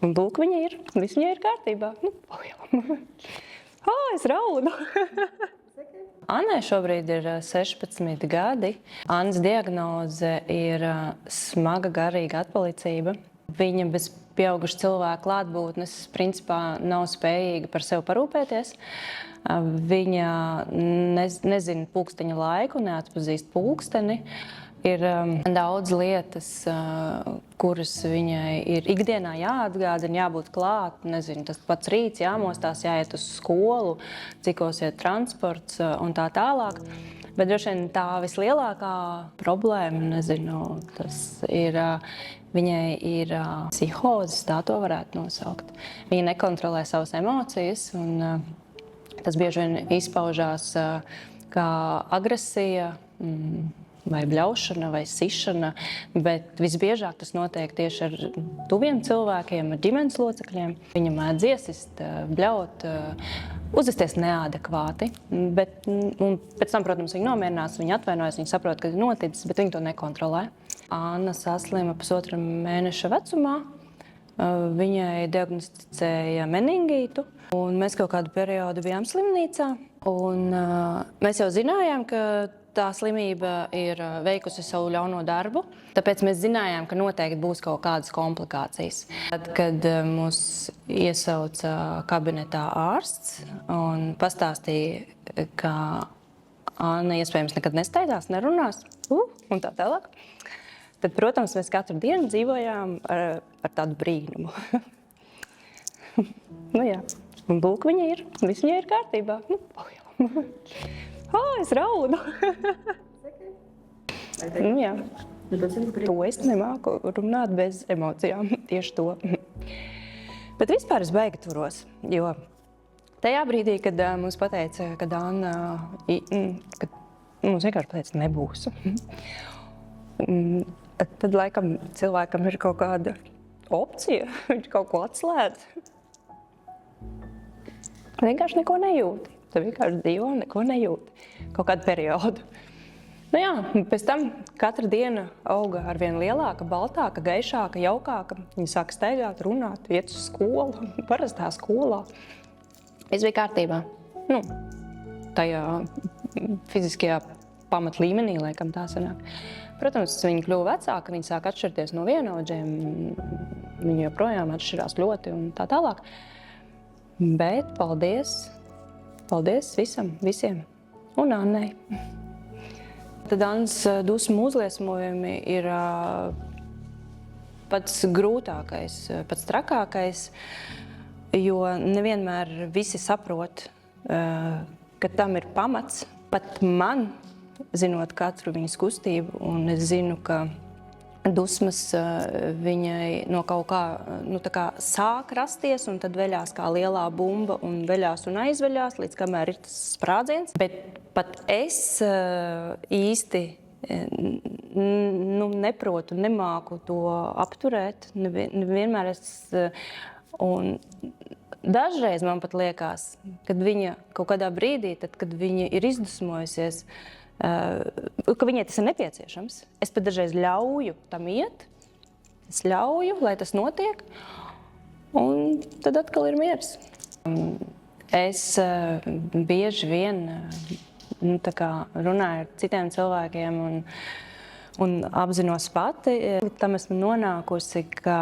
Un lūk, viņa ir. Viss viņai ir kārtībā. Es raudu! Annai šobrīd ir 16 gadi. Annas diagnoze ir smaga garīga atpalicība. Viņa bez pieauguša cilvēka klātbūtnes principā nav spējīga par sevi parūpēties. Viņa nezina pulksteņa laiku, neatpazīst pulksteni. Ir daudz lietas, kuras viņai ir ikdienā jāatgādina, jābūt klāt. Nezinu, tas pats rīts, jāmostās, jāiet uz skolu, cikos iet transports un tā tālāk. Bet droši vien tā vislielākā problēma, nezinu, tas ir, viņai ir psihozes, tā to varētu nosaukt. Viņa nekontrolē savas emocijas, un tas bieži vien izpaužās kā agresija, vai bļaušana, vai sišana, bet visbiežāk tas notiek tieši ar tuviem cilvēkiem, ar ģimenes locekļiem. Viņa mēdz iesist, bļaut, uzvesties neadekvāti, bet pēc tam, protams, viņa nomierinās, viņa atvainojas, viņa saprot, ka ir noticis, bet viņa to nekontrolē. Anna saslima 1,5 mēneša vecumā. Viņai diagnosticēja meningītu, un mēs kaut kādu periodu bijām slimnīcā. Un mēs jau zinājām, ka tā slimība ir veikusi savu ļauno darbu, tāpēc mēs zinājām, ka noteikti būs kaut kādas komplikācijas. Tad, kad mūs iesauca kabinetā ārsts un pastāstīja, ka Anna iespējams nekad nesteigās, nerunās un tā tālāk, tad, protams, mēs katru dienu dzīvojām ar tādu brīnumu. Jā, un lūk, viņa ir. Viss viņai ir kārtībā. Es raudu! Jā. To es nemāku runāt bez emocijām, tieši to. Bet vispār es baigi turos, jo tajā brīdī, kad mums pateica, kad Anna, kad mums vienkārši pateica, nebūs. Tad laikam cilvēkam ir kaut kāda opcija, viņš kaut ko atslēdz. Vienkārši neko nejūti. Tu vienkārši dzīvo un neko nejūti. Kaut kādu periodu. Jā, pēc tam katra diena auga arvien lielāka, baltāka, gaišāka, jaukāka. Viņa sāka staigāt, runāt, iet uz skolu, parastā skolā. Viss bija kārtībā. Tajā fiziskajā pamatlīmenī, laikam tā sanāk. Protams, viņa kļuva vecāka, viņa sāka atšķirties no vienaudžiem. Viņa joprojām atšķirās ļoti un tā tālāk. Bet paldies visiem un Annai. Tad Annas dusmu uzliesmojumi ir pats grūtākais, pats trakākais, jo nevienmēr visi saprot, ka tam ir pamats. Pat man, zinot katru viņas kustību, un es zinu, ka dusmas viņai no kaut kā sāk rasties, un tad veļās kā lielā bumba, un veļās un aizveļās, līdz kamēr ir tas sprādziens. Bet pat es īsti neprotu, nemāku to apturēt. Nevienmēr un dažreiz man pat liekas, kad viņa kaut kādā brīdī, tad, kad viņa ir izdusmojusies, ka viņai tas ir nepieciešams. Es pat dažreiz ļauju tam iet, es ļauju, lai tas notiek, un tad atkal ir miers. Es bieži vien runāju ar citiem cilvēkiem un apzinos pati. Tam esmu nonākusi, ka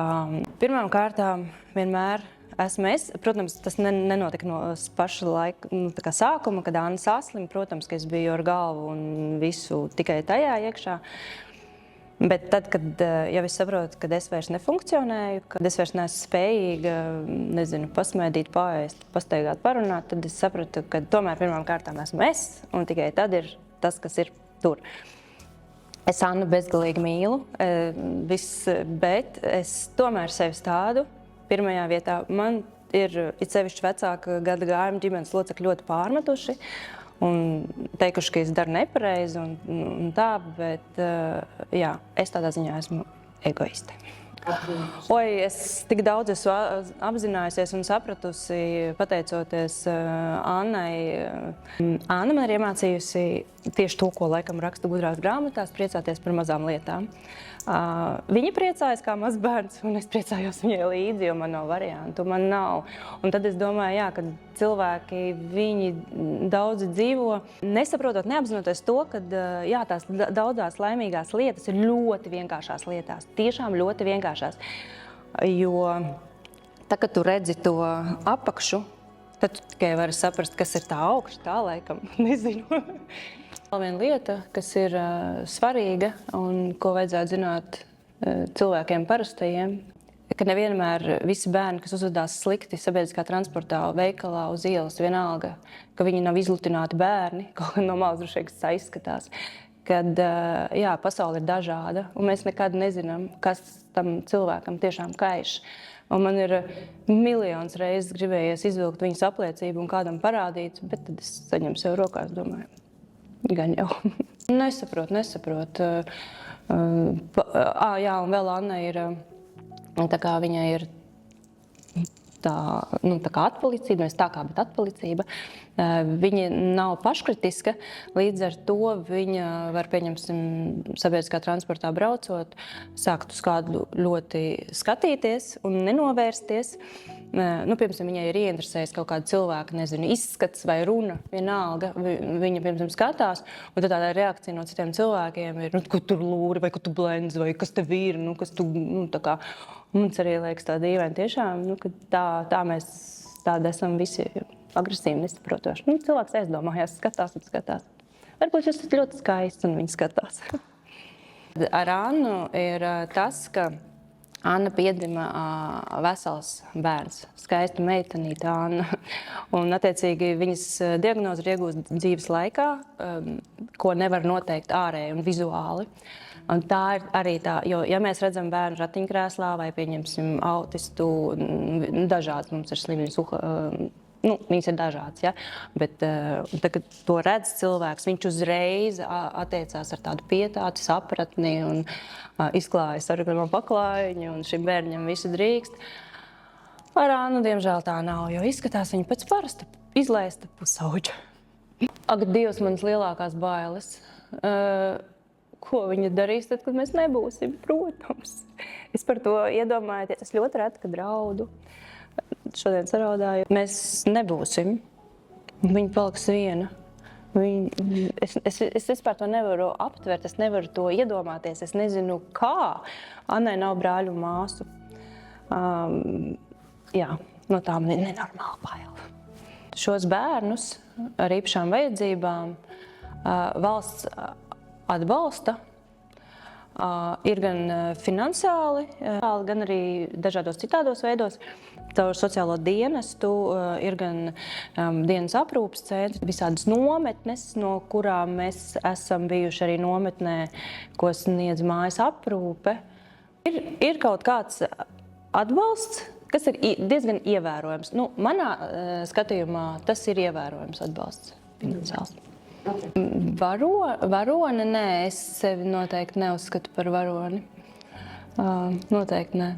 pirmām kārtām vienmēr esmu es. Protams, tas nenotika no paša laika sākuma, kad Anna saslima. Protams, ka es biju ar galvu un visu tikai tajā iekšā. Bet tad, kad jau es saprotu, ka es vairs nefunkcionēju, kad es vairs neesmu spējīga, pasmaidīt, paēst, pastaigāt, parunāt, tad es sapratu, ka tomēr pirmām kārtām esmu es, un tikai tad ir tas, kas ir tur. Es Annu bezgalīgi mīlu, bet es tomēr sevi stādu pirmajā vietā. Man ir sevišķi vecāka gada gājuma ģimenes locekļi ļoti pārmetuši un teikuši, ka es daru nepareizi un tā, bet jā, es tādā ziņā esmu egoiste. Es tik daudz esmu apzinājusies un sapratusi, pateicoties Annai. Anna man ir iemācījusi tieši to, ko laikam raksta gudrās grāmatās, priecāties par mazām lietām. Viņa priecājas kā mazs bērns, un es priecājos viņai līdzi, jo man nav variantu, man nav. Un tad es domāju, jā, ka cilvēki, viņi daudzi dzīvo, nesaprotot, neapzinoties to, ka jā, tās daudzās laimīgās lietas ir ļoti vienkāršās lietās, tiešām ļoti vienkāršās. Jo tā, kad tu redzi to apakšu, tad tu tikai vari saprast, kas ir tā augša, tā laikam, nezinu. Vēl viena lieta, kas ir svarīga un ko vajadzētu zināt cilvēkiem parastajiem, ka nevienmēr visi bērni, kas uzvedās slikti sabiedriskā transportā, veikalā, uz ielas, vienalga, ka viņi nav izlutināti bērni, kaut kā no malas droši vien tā izskatās. Kad jā, pasaule ir dažāda, un mēs nekad nezinām, kas tam cilvēkam tiešām kaiš. Un man ir miljonus reizes gribējies izvilkt viņas apliecību un kādam parādīt, bet tad es saņemu sev rokās, domāju, gan jau. Nesaprot. Jā, un vēl Anna ir, tā kā viņai ir tā kā atpalicība, nevis tā kā, bet atpalicība. Viņa nav paškritiska, līdz ar to viņa var, pieņemsim, sabiedriskā transportā braucot, sākt uz kādu ļoti skatīties un nenovērsties. Piemēram, viņai ir ieinteresējis kaut kāda cilvēka, nezinu, izskats vai runa, vienalga, viņa, piemēram, skatās, un tad tāda reakcija no citiem cilvēkiem ir, ko tu lūri, vai ko tu blendzi, vai kas tev ir, kas tu, tā kā. Mums arī liekas tā dīvaini tiešām, ka tā mēs tādi esam visi agresīvi, nesaprotoši. Cilvēks aizdomājās, skatās. Varbūt šis ir ļoti skaists un viņi skatās. Ar Annu ir tas, ka Anna piedzima vesels bērns, skaista meitenīte Anna. Un, attiecīgi, viņas diagnoze ir iegūsta dzīves laikā, ko nevar noteikt ārēji un vizuāli. Un tā ir arī tā, jo, ja mēs redzam bērnu ratiņkrēslā vai, pieņemsim, autistu, dažāds mums ir slimības, viņas ir dažādas, ja? Bet tad, kad to redz cilvēks, viņš uzreiz attiecās ar tādu pietātu, sapratni un izklājas sarkanā paklājiņu, un šim bērņam visu drīkst. Ar Annu, diemžēl, tā nav, jo izskatās viņa pēc parasta izlaista pusauģa. Ak, Dievs, manas lielākās bailes. Ko viņa darīs tad, kad mēs nebūsim, protams. Es par to iedomājoties, es ļoti reti, kad raudu. Šodien saraudāju. Mēs nebūsim. Viņa paliks viena. Es vispār to nevaru aptvert, es nevaru to iedomāties, es nezinu kā. Annai nav brāļu un māsu. Jā, no tā man ir nenormāla baila. Šos bērnus ar īpašām vajadzībām valsts atbalsta. Ir gan finansiāli, gan arī dažādos citādos veidos. Caur sociālo dienestu ir gan dienas aprūpes centri, visādas nometnes, no kurām mēs esam bijuši arī nometnē, ko sniedz mājas aprūpe. Ir kaut kāds atbalsts, kas ir diezgan ievērojams. Manā skatījumā tas ir ievērojams atbalsts finansiāls. Varone, nē, es sevi noteikti neuzskatu par varoni. Noteikti nē.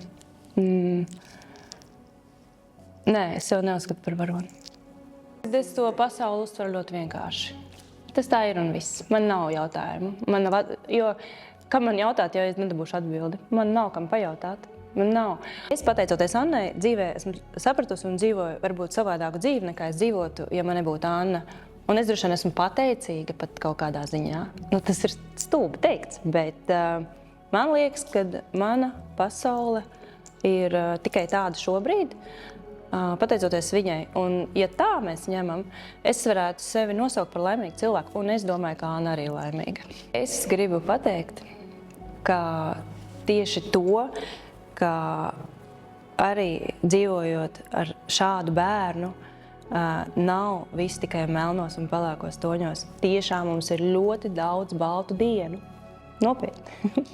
Nē, es sevi neuzskatu par varoni. Es to pasauli uztveru ļoti vienkārši. Tas tā ir un viss. Man nav jautājumu. Kam man jautāt, ja es nedabūšu atbildi? Man nav kam pajautāt. Man nav. Es, pateicoties Annai, dzīvē esmu sapratusi un dzīvoju varbūt savādāku dzīvi, nekā es dzīvotu, ja man nebūtu Anna. Un es droši vien esmu pateicīga pat kaut kādā ziņā. Tas ir stulbi teikts, bet man liekas, ka mana pasaule ir tikai tāda šobrīd, pateicoties viņai. Un, ja tā mēs ņemam, es varētu sevi nosaukt par laimīgu cilvēku, un es domāju, ka Anna arī laimīga. Es gribu pateikt, ka tieši to, ka arī dzīvojot ar šādu bērnu, nav viss tikai melnos un pelēkos toņos. Tiešām mums ir ļoti daudz baltu dienu. Nopietni.